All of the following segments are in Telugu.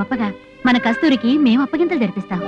గొప్పగా మన కస్తూరికి మేము అప్పగింతలు జరిపిస్తాం.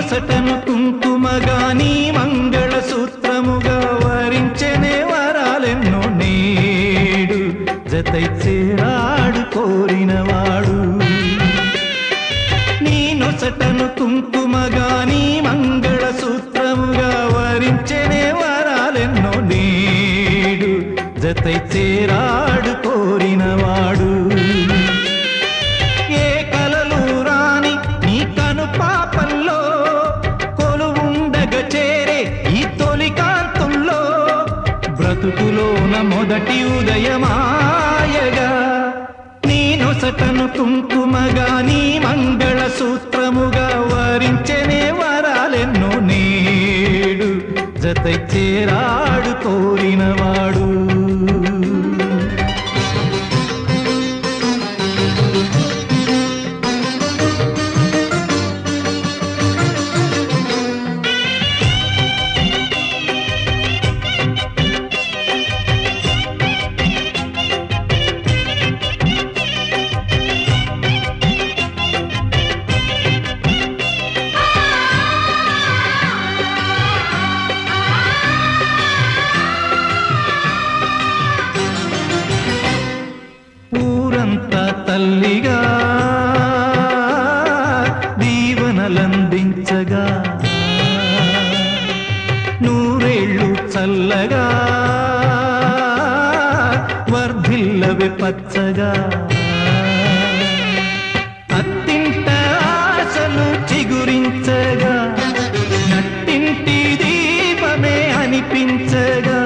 సటను కుంకుమగాని మంగళ సూత్రముగా వరించనే వరాలెన్నో నేడు జతై చేరాడు కోరినవాడు. నేను సటను కుంకుమగాని మంగళ సూత్రముగా వరించనే వరాలెన్నో నేడు జతై చేరాడు కోరినవాడు. ఏ కలలు రాని నీ కను పాపల్లో చేరే ఈ తొలి కాంతుల్లో బ్రతుకులోన మొదటి ఉదయమాయగా నేను సటను కుంకుమగా నీ మంగళ సూత్రముగా వరించనే వరాలెన్నో నేడు జతై చేరాడు కోరినవాడు. ఊరంతా తల్లిగా దీవెనలందించగా నూరేళ్ళు చల్లగా వర్ధిల్లవే పచ్చగా అత్తింట ఆశలు చిగురించగా నట్టింటి దీపమే అనిపించగా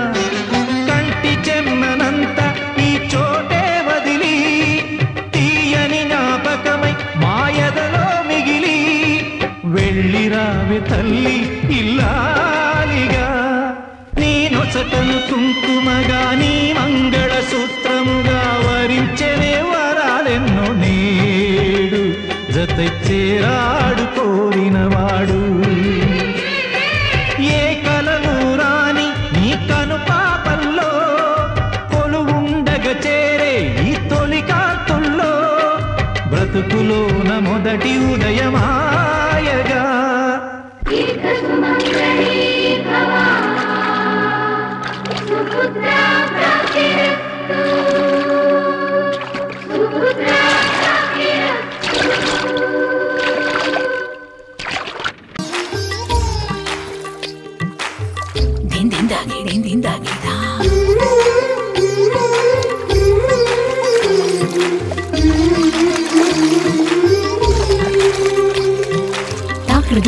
కంటి చెమ్మనంత ఈ చోటే వదిలి తీయని జ్ఞాపకమై మాయదలో మిగిలి వెళ్ళిరావే తల్లి ఇల్లాలిగా. నేను సటను కుంకుమగా నీ మంగళ సూత్రముగా వరించనే వరాలెన్నో నేడు జతై చేరాడు కోరినవాడు. ఏ కలలు రాని నీ కను పాపల్లో కొలువుండగా చేరే ఈ తొలి కాంతుల్లో బ్రతుకులోన మొదటి ఉదయమాయగా డాక్టర్